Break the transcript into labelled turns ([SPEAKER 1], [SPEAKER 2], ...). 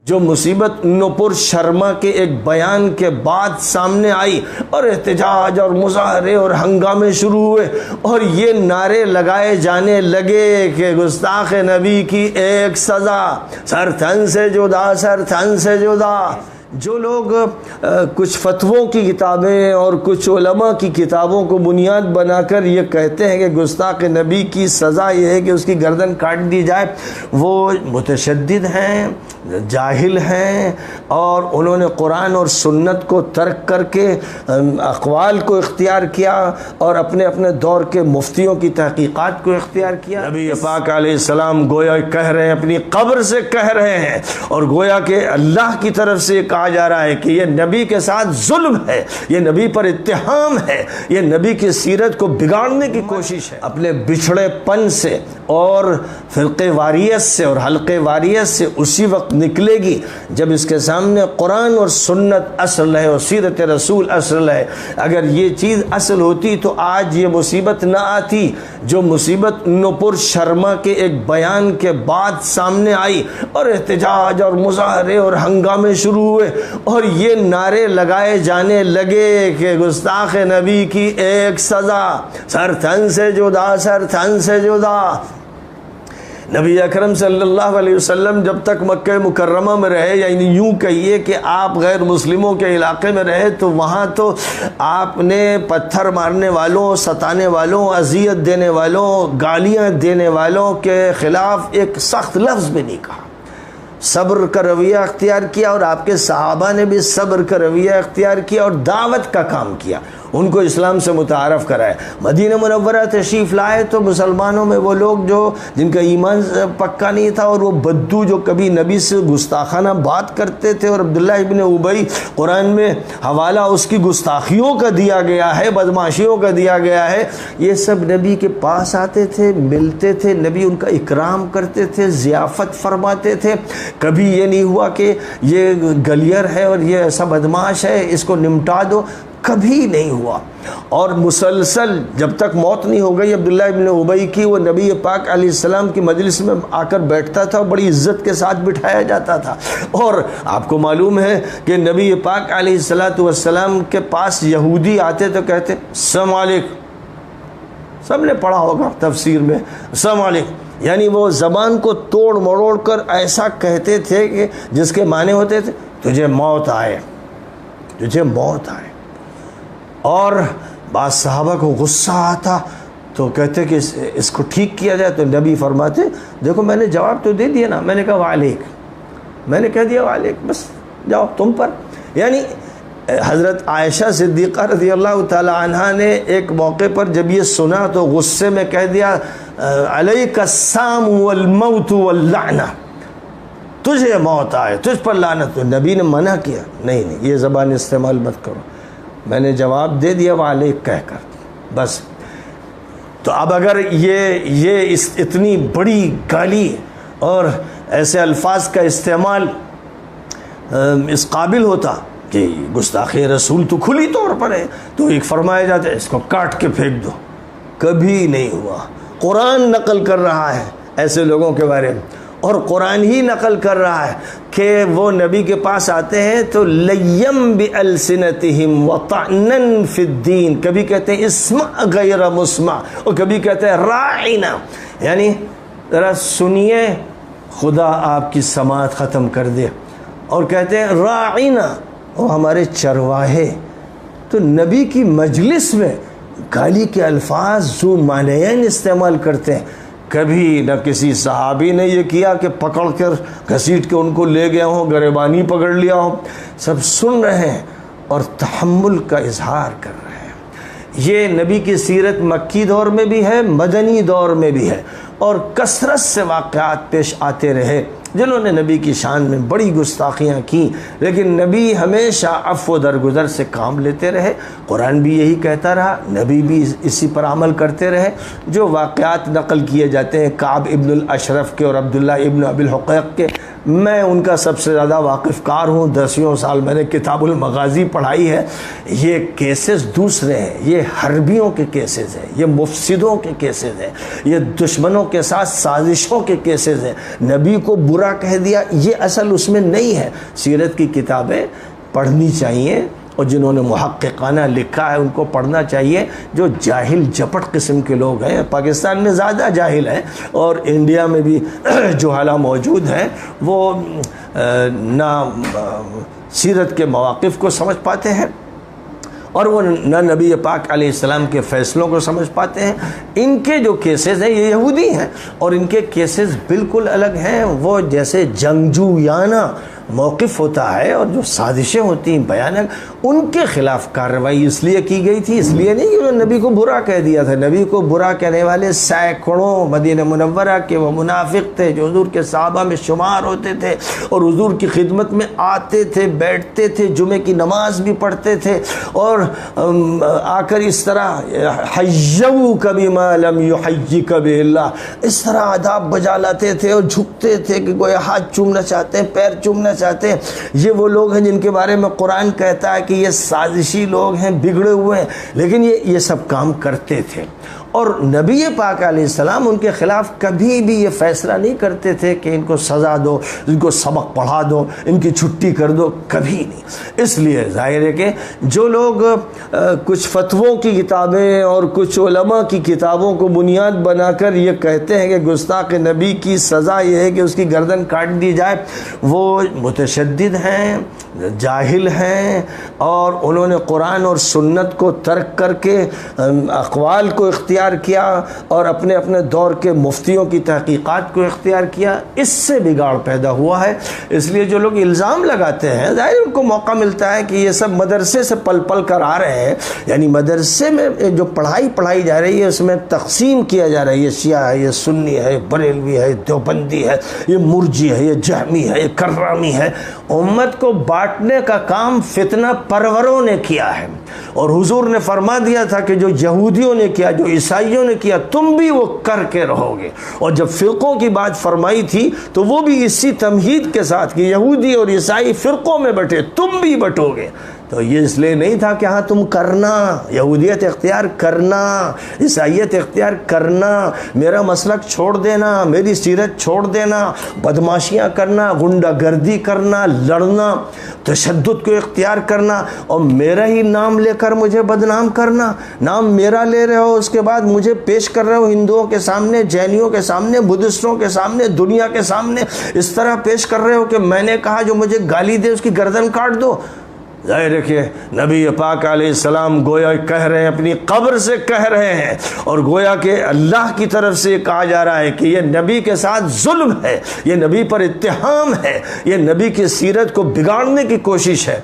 [SPEAKER 1] جو مصیبت نپور شرما کے ایک بیان کے بعد سامنے آئی اور احتجاج اور مظاہرے اور ہنگامے شروع ہوئے اور یہ نعرے لگائے جانے لگے کہ گستاخ نبی کی ایک سزا، سر تھن سے جدا، سر تھن سے جدا۔ جو لوگ کچھ فتووں کی کتابیں اور کچھ علماء کی کتابوں کو بنیاد بنا کر یہ کہتے ہیں کہ گستاخ نبی کی سزا یہ ہے کہ اس کی گردن کاٹ دی جائے، وہ متشدد ہیں، جاہل ہیں، اور انہوں نے قرآن اور سنت کو ترک کر کے اقوال کو اختیار کیا اور اپنے اپنے دور کے مفتیوں کی تحقیقات کو اختیار کیا۔ نبی پاک علیہ السلام گویا کہہ رہے ہیں، اپنی قبر سے کہہ رہے ہیں، اور گویا کہ اللہ کی طرف سے کہا جا رہا ہے کہ یہ نبی کے ساتھ ظلم ہے، یہ نبی پر اتہام ہے، یہ نبی کی سیرت کو بگاڑنے کی کوشش ہے۔ اپنے بچھڑے پن سے اور فرقے واریت سے اور حلقے واریت سے اسی وقت نکلے گی جب اس کے سامنے قرآن اور سنت اصل ہے اور سیرت رسول اصل ہے۔ اگر یہ چیز اصل ہوتی تو آج یہ مصیبت نہ آتی جو مصیبت نپور شرما کے ایک بیان کے بعد سامنے آئی اور احتجاج اور مظاہرے اور ہنگامے شروع ہوئے اور یہ نعرے لگائے جانے لگے کہ گستاخ نبی کی ایک سزا، سر تھن سے جدا، سر تھن سے جدا۔ نبی اکرم صلی اللہ علیہ وسلم جب تک مکہ مکرمہ میں رہے، یعنی یوں کہیے کہ آپ غیر مسلموں کے علاقے میں رہے، تو وہاں تو آپ نے پتھر مارنے والوں، ستانے والوں، اذیت دینے والوں، گالیاں دینے والوں کے خلاف ایک سخت لفظ بھی نہیں کہا، صبر کا رویہ اختیار کیا، اور آپ کے صحابہ نے بھی صبر کا رویہ اختیار کیا اور دعوت کا کام کیا، ان کو اسلام سے متعارف کرائے۔ مدینہ منورہ تشریف لائے تو مسلمانوں میں وہ لوگ جن کا ایمان پکا نہیں تھا اور وہ بدو جو کبھی نبی سے گستاخانہ بات کرتے تھے، اور عبداللہ ابن ابی قرآن میں حوالہ اس کی گستاخیوں کا دیا گیا ہے، بدماشیوں کا دیا گیا ہے، یہ سب نبی کے پاس آتے تھے، ملتے تھے، نبی ان کا اکرام کرتے تھے، ضیافت فرماتے تھے۔ کبھی یہ نہیں ہوا کہ یہ گلیر ہے اور یہ ایسا بدماش ہے، اس کو نمٹا دو، کبھی نہیں ہوا۔ اور مسلسل جب تک موت نہیں ہو گئی عبداللہ ابن ابی کی، وہ نبی پاک علیہ السلام کی مجلس میں آ کر بیٹھتا تھا، بڑی عزت کے ساتھ بٹھایا جاتا تھا۔ اور آپ کو معلوم ہے کہ نبی پاک علیہ السلام کے پاس یہودی آتے تو کہتے السلام علیکم، سب نے پڑھا ہوگا تفسیر میں، السلام علیکم، یعنی وہ زبان کو توڑ مروڑ کر ایسا کہتے تھے کہ جس کے معنی ہوتے تھے تجھے موت آئے، تجھے موت آئے۔ اور بعض صحابہ کو غصہ آتا تو کہتے کہ اس کو ٹھیک کیا جائے، تو نبی فرماتے دیکھو میں نے جواب تو دے دیا نا، میں نے کہا وعلیک، میں نے کہہ دیا وعلیک، بس جاؤ تم پر۔ یعنی حضرت عائشہ صدیقہ رضی اللہ تعالی عنہا نے ایک موقع پر جب یہ سنا تو غصے میں کہہ دیا علیک السام والموت واللعنہ، تجھے موت آئے، تجھ پر لعنت۔ تو نبی نے منع کیا، نہیں یہ زبان استعمال مت کرو، میں نے جواب دے دیا وعلیک کہہ کر، بس۔ تو اب اگر یہ اتنی بڑی گالی اور ایسے الفاظ کا استعمال اس قابل ہوتا کہ گستاخی رسول تو کھلی طور پر ہے، تو ایک فرمایا جاتا ہے اس کو کاٹ کے پھینک دو، کبھی نہیں ہوا۔ قرآن نقل کر رہا ہے ایسے لوگوں کے بارے میں، اور قرآن ہی نقل کر رہا ہے کہ وہ نبی کے پاس آتے ہیں تو لیم بِأَلْسِنَتِهِمْ وَطَعْنًا فِي الدِّينِ، کبھی کہتے ہیں اسمع غیر مسمع، اور کبھی کہتے ہیں راعنا، یعنی ذرا سنیے خدا آپ کی سماعت ختم کر دے، اور کہتے ہیں راعنا، وہ ہمارے چرواہے۔ تو نبی کی مجلس میں گالی کے الفاظ ذو معنیین استعمال کرتے ہیں۔ کبھی نہ کسی صحابی نے یہ کیا کہ پکڑ کر گھسیٹ کے ان کو لے گیا ہوں، گریبانی پکڑ لیا ہو، سب سن رہے ہیں اور تحمل کا اظہار کر رہے ہیں۔ یہ نبی کی سیرت مکی دور میں بھی ہے، مدنی دور میں بھی ہے، اور کثرت سے واقعات پیش آتے رہے جنہوں نے نبی کی شان میں بڑی گستاخیاں کی، لیکن نبی ہمیشہ عفو درگزر سے کام لیتے رہے۔ قرآن بھی یہی کہتا رہا، نبی بھی اسی پر عمل کرتے رہے۔ جو واقعات نقل کیے جاتے ہیں کعب ابن الاشرف کے اور عبداللہ ابن ابی الحقیق کے، میں ان کا سب سے زیادہ واقف کار ہوں، 10 سال میں نے کتاب المغازی پڑھائی ہے۔ یہ کیسز دوسرے ہیں، یہ حربیوں کے کیسز ہیں، یہ مفسدوں کے کیسز ہیں، یہ دشمنوں کے ساتھ سازشوں کے کیسز ہیں۔ نبی کو برا کہہ دیا، یہ اصل اس میں نہیں ہے۔ سیرت کی کتابیں پڑھنی چاہیے، اور جنہوں نے محققانہ لکھا ہے ان کو پڑھنا چاہیے۔ جو جاہل جپٹ قسم کے لوگ ہیں، پاکستان میں زیادہ جاہل ہیں اور انڈیا میں بھی جہالہ موجود ہیں، وہ نہ سیرت کے مواقف کو سمجھ پاتے ہیں اور وہ نہ نبی پاک علیہ السلام کے فیصلوں کو سمجھ پاتے ہیں۔ ان کے جو کیسز ہیں یہ یہودی ہیں، اور ان کے کیسز بالکل الگ ہیں۔ وہ جیسے جنگجویانہ موقف ہوتا ہے اور جو سازشیں ہوتی ہیں بیانک، ان کے خلاف کارروائی اس لیے کی گئی تھی، اس لیے نہیں کہ انہوں نے نبی کو برا کہہ دیا تھا۔ نبی کو برا کہنے والے سینکڑوں مدینہ منورہ کے وہ منافق تھے جو حضور کے صحابہ میں شمار ہوتے تھے اور حضور کی خدمت میں آتے تھے، بیٹھتے تھے، جمعے کی نماز بھی پڑھتے تھے، اور آ کر اس طرح حیوک بما لم یحیک بہ اللہ، اس طرح آداب بجا لاتے تھے اور جھکتے تھے کہ گویا ہاتھ چومنا چاہتے ہیں، پیر چومنا چاہتے ہیں۔ یہ وہ لوگ ہیں جن کے بارے میں قرآن کہتا ہے کہ یہ سازشی لوگ ہیں، بگڑے ہوئے ہیں، لیکن یہ سب کام کرتے تھے۔ اور نبی پاک علیہ السلام ان کے خلاف کبھی بھی یہ فیصلہ نہیں کرتے تھے کہ ان کو سزا دو، ان کو سبق پڑھا دو، ان کی چھٹی کر دو، کبھی نہیں۔ اس لیے ظاہر ہے کہ جو لوگ کچھ فتووں کی کتابیں اور کچھ علماء کی کتابوں کو بنیاد بنا کر یہ کہتے ہیں کہ گستاخ نبی کی سزا یہ ہے کہ اس کی گردن کاٹ دی جائے، وہ متشدد ہیں، جاہل ہیں، اور انہوں نے قرآن اور سنت کو ترک کر کے اقوال کو اختیار کیا اور اپنے اپنے دور کے مفتیوں کی تحقیقات کو اختیار کیا۔ اس سے بگاڑ پیدا ہوا ہے۔ اس لیے جو لوگ الزام لگاتے ہیں، ظاہر ان کو موقع ملتا ہے کہ یہ سب مدرسے سے پل پل کر آ رہے ہیں، یعنی مدرسے میں جو پڑھائی جا رہی ہے اس میں تقسیم کیا جا رہا ہے، یہ شیعہ ہے، یہ سنی ہے، یہ بریلوی ہے، دیوبندی ہے، یہ مرجی ہے، یہ جہمی ہے، یہ کرامی ہے۔ امت کو بانٹنے کا کام فتنہ پروروں نے کیا ہے، اور حضور نے فرما دیا تھا کہ جو یہودیوں نے کیا، جو عیسائیوں نے کیا، تم بھی وہ کر کے رہو گے۔ اور جب فرقوں کی بات فرمائی تھی تو وہ بھی اسی تمہید کے ساتھ کہ یہودی اور عیسائی فرقوں میں بٹے، تم بھی بٹو گے۔ تو یہ اس لیے نہیں تھا کہ ہاں تم کرنا، یہودیت اختیار کرنا، عیسائیت اختیار کرنا، میرا مسلک چھوڑ دینا، میری سیرت چھوڑ دینا، بدماشیاں کرنا، غنڈہ گردی کرنا، لڑنا، تشدد کو اختیار کرنا، اور میرا ہی نام لے کر مجھے بدنام کرنا۔ نام میرا لے رہے ہو، اس کے بعد مجھے پیش کر رہے ہو ہندوؤں کے سامنے، جینیوں کے سامنے، بدھسٹوں کے سامنے، دنیا کے سامنے، اس طرح پیش کر رہے ہو کہ میں نے کہا جو مجھے گالی دے اس کی گردن کاٹ دو۔ ظاہر ہے کہ نبی پاک علیہ السلام گویا کہہ رہے ہیں، اپنی قبر سے کہہ رہے ہیں، اور گویا کہ اللہ کی طرف سے یہ کہا جا رہا ہے کہ یہ نبی کے ساتھ ظلم ہے، یہ نبی پر اتہام ہے، یہ نبی کی سیرت کو بگاڑنے کی کوشش ہے۔